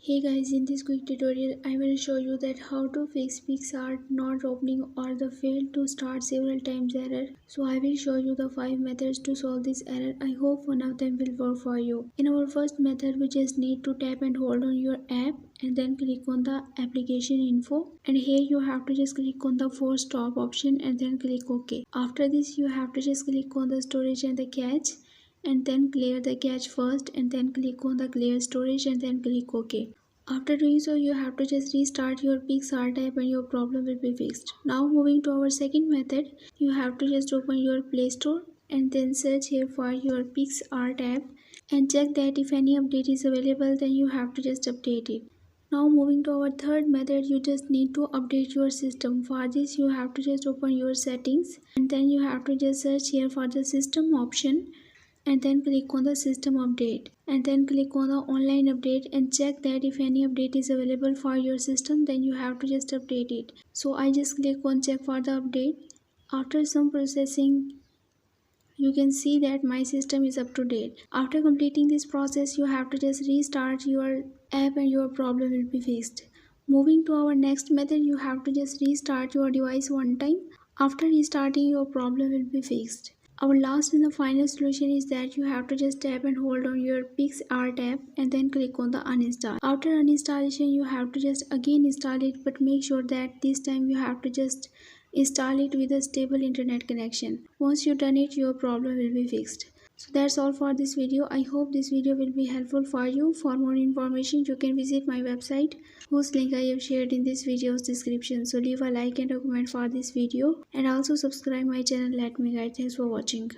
Hey guys, in this quick tutorial I will show you that how to fix PicsArt not opening or the failed to start several times error. So I will show you the 5 methods to solve this error. I hope one of them will work for you. In our first method, we just need to tap and hold on your app and then click on the application info, and here you have to just click on the force stop option and then click OK. After this you have to just click on the storage and the cache and then clear the cache first and then click on the clear storage and then click OK. After doing so, you have to just restart your PicsArt app and your problem will be fixed. Now moving to our second method, you have to just open your Play Store and then search here for your PicsArt app and check that if any update is available, then you have to just update it. Now moving to our third method, you just need to update your system. For this you have to just open your settings and then you have to just search here for the system option and then click on the system update and then click on the online update and check that if any update is available for your system, then you have to just update it. So I just click on check for the update. After some processing, you can see that my system is up to date. After completing this process, you have to just restart your app and your problem will be fixed. Moving to our next method, you have to just restart your device one time. After restarting, your problem will be fixed. Our last and the final solution is that you have to just tap and hold on your PicsArt app and then click on the uninstall. After uninstallation, you have to just again install it, but make sure that this time you have to just install it with a stable internet connection. Once you done it, your problem will be fixed. So that's all for this video. I hope this video will be helpful for you. For more information, you can visit my website, whose link I have shared in this video's description. So leave a like and a comment for this video and also subscribe my channel. Let me guide. Thanks for watching.